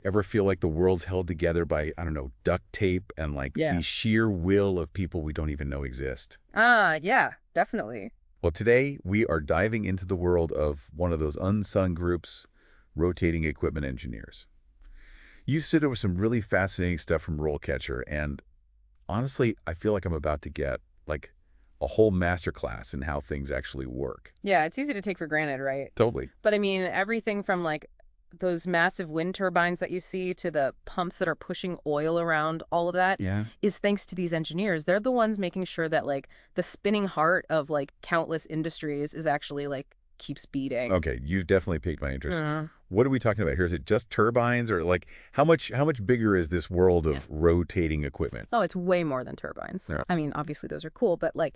Ever feel like the world's held together by, I don't know, duct tape and like Yeah. the sheer will of people we don't even know exist? Yeah, definitely. Well, today we are diving into the world of one of those unsung groups, rotating equipment engineers. You said there was some really fascinating stuff from RoleCatcher, and honestly, I feel like I'm about to get like a whole masterclass in how things actually work. Yeah, it's easy to take for granted, right? Totally. But I mean, everything from like those massive wind turbines that you see to the pumps that are pushing oil around, all of that Yeah. is thanks to these engineers. They're the ones making sure that like the spinning heart of like countless industries is actually like keeps beating. Okay, you've definitely piqued my interest. Uh, What are we talking about here? Is it just turbines, or like how much bigger is this world of rotating equipment? oh, it's way more than turbines. Yeah. I mean, obviously those are cool, but like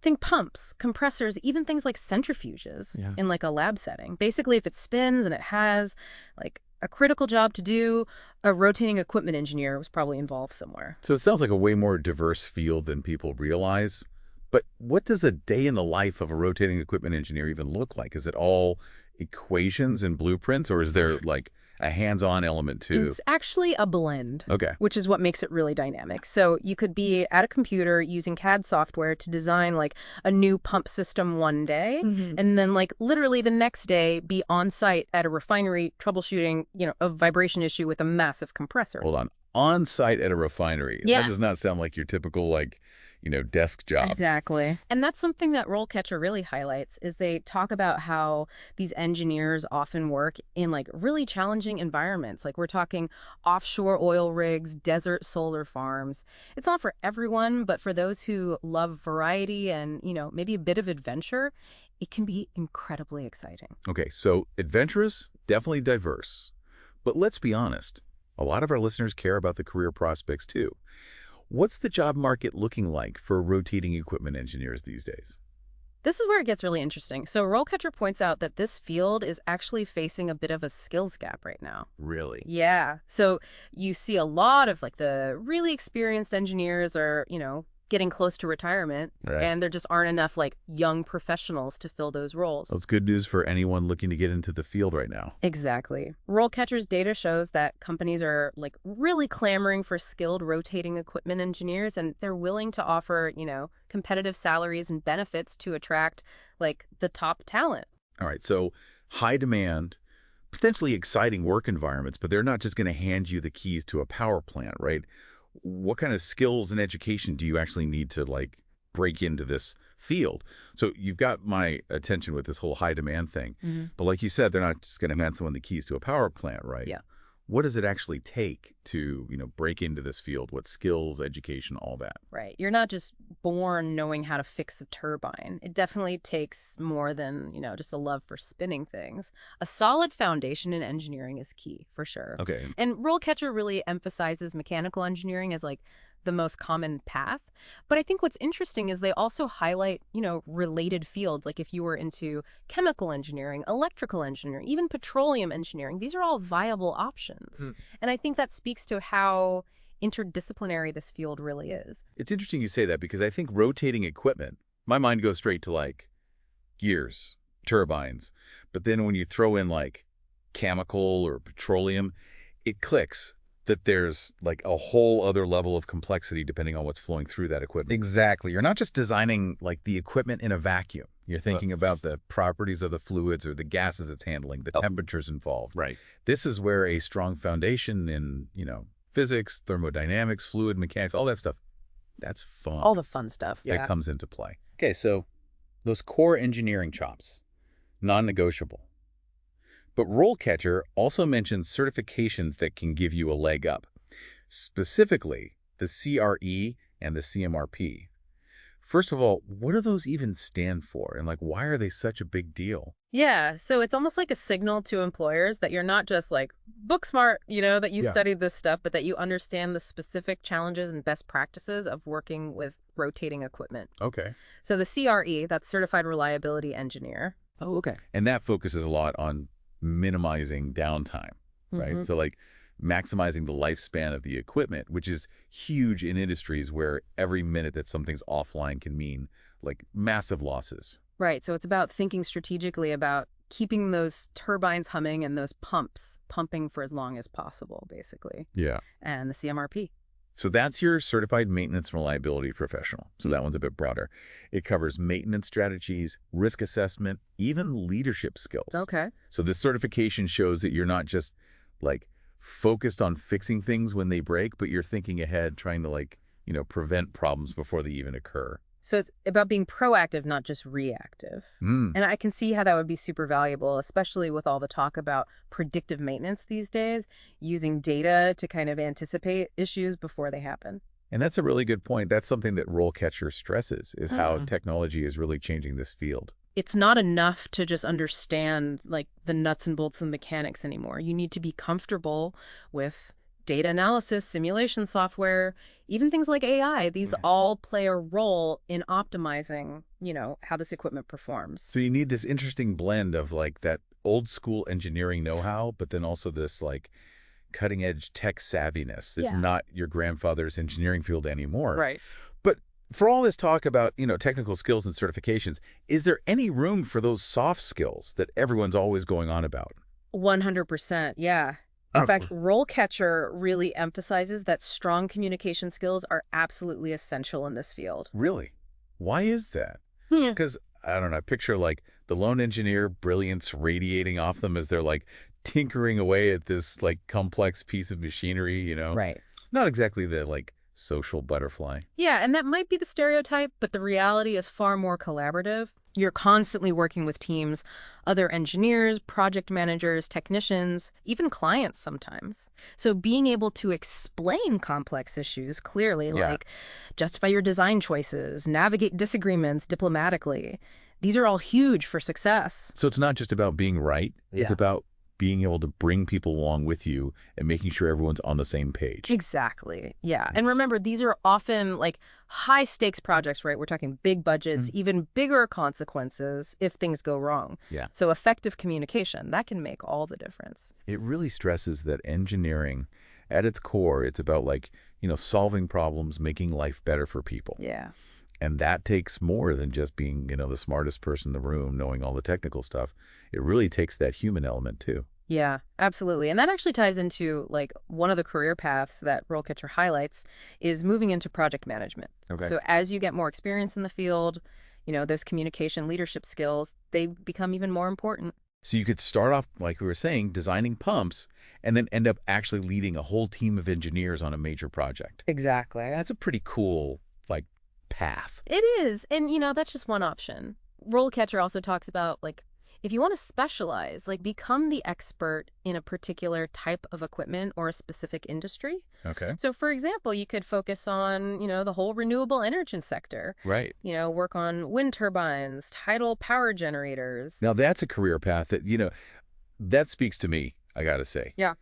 think pumps, compressors, even things like centrifuges Yeah. in like a lab setting. Basically, if it spins and it has like a critical job to do, a rotating equipment engineer was probably involved somewhere. So it sounds like a way more diverse field than people realize. But what does a day in the life of a rotating equipment engineer even look like? Is it all equations and blueprints, or is there like a hands-on element too? It's actually a blend, Okay. which is what makes it really dynamic. So you could be at a computer using CAD software to design like a new pump system one day, and then like literally the next day be on site at a refinery troubleshooting, a vibration issue with a massive compressor. Hold on. On site at a refinery. Yeah. That does not sound like your typical desk job. Exactly. And that's something that RoleCatcher really highlights is they talk about how these engineers often work in like really challenging environments. Like we're talking offshore oil rigs, desert solar farms. It's not for everyone, but for those who love variety and, maybe a bit of adventure, it can be incredibly exciting. Okay, so adventurous, definitely diverse. But let's be honest, a lot of our listeners care about the career prospects too. What's the job market looking like for rotating equipment engineers these days? This is where it gets really interesting. So RoleCatcher points out that this field is actually facing a bit of a skills gap right now. Really? Yeah. So you see a lot of like the really experienced engineers are, getting close to retirement, Right. and there just aren't enough like young professionals to fill those roles. Well, it's good news for anyone looking to get into the field right now. Exactly. RoleCatcher's data shows that companies are like really clamoring for skilled rotating equipment engineers, and they're willing to offer, competitive salaries and benefits to attract like the top talent. All right, so high demand, potentially exciting work environments, but they're not just going to hand you the keys to a power plant, right? What kind of skills and education do you actually need to like break into this field? So you've got my attention with this whole high demand thing. But like you said, they're not just going to hand someone the keys to a power plant, right? Yeah. What does it actually take to, break into this field? What skills, education, all that? Right. You're not just born knowing how to fix a turbine. It definitely takes more than, just a love for spinning things. A solid foundation in engineering is key, for sure. Okay. And RoleCatcher really emphasizes mechanical engineering as like the most common path. But I think what's interesting is they also highlight, related fields. Like if you were into chemical engineering, electrical engineering, even petroleum engineering, these are all viable options. And I think that speaks to how interdisciplinary this field really is. It's interesting you say that because I think rotating equipment, my mind goes straight to like gears, turbines. But then when you throw in like chemical or petroleum, it clicks that there's like a whole other level of complexity depending on what's flowing through that equipment. Exactly. You're not just designing like the equipment in a vacuum. You're thinking about the properties of the fluids or the gases it's handling, the temperatures involved. Right. This is where a strong foundation in, physics, thermodynamics, fluid mechanics, all that stuff, that's fun. All the fun stuff. That comes into play. Okay, so those core engineering chops, Non-negotiable. But RoleCatcher also mentions certifications that can give you a leg up, specifically the CRE and the CMRP. First of all, what do those even stand for? And like, why are they such a big deal? Yeah, so it's almost like a signal to employers that you're not just like book smart, that you studied this stuff, but that you understand the specific challenges and best practices of working with rotating equipment. Okay. So the CRE, that's Certified Reliability Engineer. oh, okay. And that focuses a lot on minimizing downtime, right? So like maximizing the lifespan of the equipment, which is huge in industries where every minute that something's offline can mean like massive losses. Right, so it's about thinking strategically about keeping those turbines humming and those pumps pumping for as long as possible, basically. Yeah. And the CMRP. So that's your certified maintenance and reliability professional. So that one's a bit broader. It covers maintenance strategies, risk assessment, even leadership skills. Okay. So this certification shows that you're not just like focused on fixing things when they break, but you're thinking ahead, trying to prevent problems before they even occur. So it's about being proactive, not just reactive. Mm. And I can see how that would be super valuable, especially with all the talk about predictive maintenance these days, using data to kind of anticipate issues before they happen. And that's a really good point. That's something that RoleCatcher stresses, is how technology is really changing this field. It's not enough to just understand like the nuts and bolts and mechanics anymore. You need to be comfortable with data analysis, simulation software, even things like AI. These all play a role in optimizing, how this equipment performs. So you need this interesting blend of like that old school engineering know-how, but then also this like cutting edge tech savviness. It's not your grandfather's engineering field anymore. Right. But for all this talk about, technical skills and certifications, is there any room for those soft skills that everyone's always going on about? 100%. Yeah. In fact, RoleCatcher really emphasizes that strong communication skills are absolutely essential in this field. Really? Why is that? Because, I don't know, I picture like the lone engineer, brilliance radiating off them as they're like tinkering away at this like complex piece of machinery, Right. Not exactly the like social butterfly. Yeah, and that might be the stereotype, but the reality is far more collaborative. You're constantly working with teams, other engineers, project managers, technicians, even clients sometimes. So being able to explain complex issues clearly, like justify your design choices, navigate disagreements diplomatically, these are all huge for success. So it's not just about being right. It's about being able to bring people along with you and making sure everyone's on the same page. Exactly. Yeah. And remember, these are often like high stakes projects, right? We're talking big budgets, even bigger consequences if things go wrong. Yeah. So effective communication, that can make all the difference. It really stresses that engineering, at its core, it's about like, solving problems, making life better for people. Yeah. And that takes more than just being, the smartest person in the room, knowing all the technical stuff. It really takes that human element too. Yeah, absolutely. And that actually ties into like one of the career paths that RoleCatcher highlights is moving into project management. Okay. So as you get more experience in the field, those communication leadership skills, they become even more important. So you could start off, like we were saying, designing pumps and then end up actually leading a whole team of engineers on a major project. Exactly. That's a pretty cool, like, path. It is. And, that's just one option. RoleCatcher also talks about like, if you want to specialize, like become the expert in a particular type of equipment or a specific industry. Okay. So, for example, you could focus on, the whole renewable energy sector. Right. Work on wind turbines, tidal power generators. Now, that's a career path that, that speaks to me, I got to say. Yeah.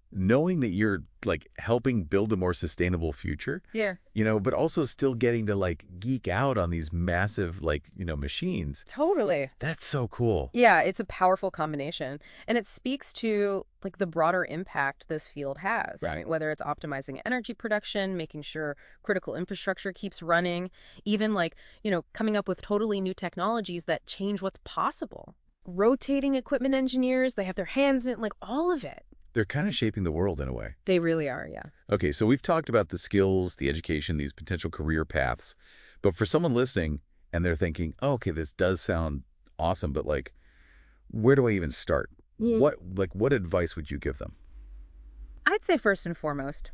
Knowing that you're like helping build a more sustainable future, Yeah. but also still getting to like geek out on these massive like, machines. Totally. That's so cool. Yeah, it's a powerful combination. And it speaks to like the broader impact this field has, right? Whether it's optimizing energy production, making sure critical infrastructure keeps running, even like, coming up with totally new technologies that change what's possible. Rotating equipment engineers, they have their hands in like all of it. They're kind of shaping the world in a way. They really are, yeah. Okay, so we've talked about the skills, the education, these potential career paths. But for someone listening and they're thinking, oh, okay, this does sound awesome, but like, where do I even start? What advice would you give them? I'd say first and foremost,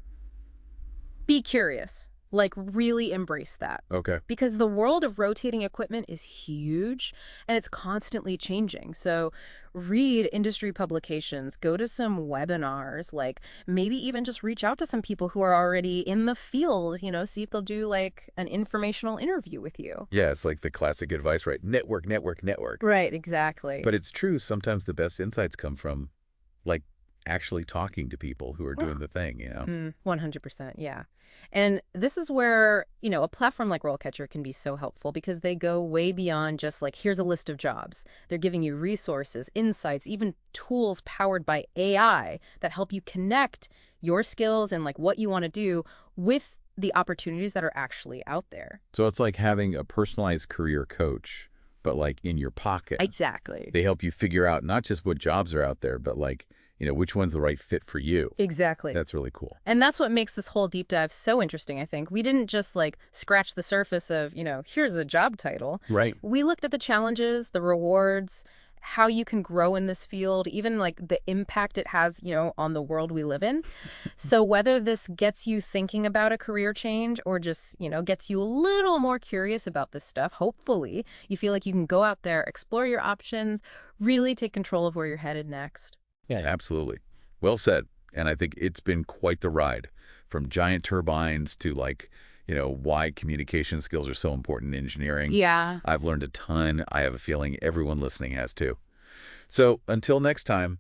be curious. Like really embrace that. Okay. Because the world of rotating equipment is huge and it's constantly changing. So read industry publications, go to some webinars, like maybe even just reach out to some people who are already in the field, see if they'll do like an informational interview with you. Yeah, it's like the classic advice, right? Network, network, network. Right, exactly. But it's true. Sometimes the best insights come from like actually talking to people who are doing the thing, 100%, yeah. And this is where, a platform like RoleCatcher can be so helpful because they go way beyond just like, here's a list of jobs. They're giving you resources, insights, even tools powered by AI that help you connect your skills and like what you want to do with the opportunities that are actually out there. So it's like having a personalized career coach but like in your pocket. Exactly. They help you figure out not just what jobs are out there, but like, which one's the right fit for you. Exactly. That's really cool. And that's what makes this whole deep dive so interesting, I think. We didn't just like scratch the surface of, here's a job title. Right. We looked at the challenges, the rewards, how you can grow in this field, even like the impact it has, on the world we live in. So whether this gets you thinking about a career change or just, gets you a little more curious about this stuff, hopefully you feel like you can go out there, explore your options, really take control of where you're headed next. Yeah. Absolutely. Well said. And I think it's been quite the ride, from giant turbines to like, why communication skills are so important in engineering. Yeah. I've learned a ton. I have a feeling everyone listening has too. So until next time,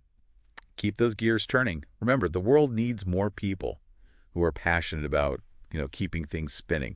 keep those gears turning. Remember, the world needs more people who are passionate about, keeping things spinning.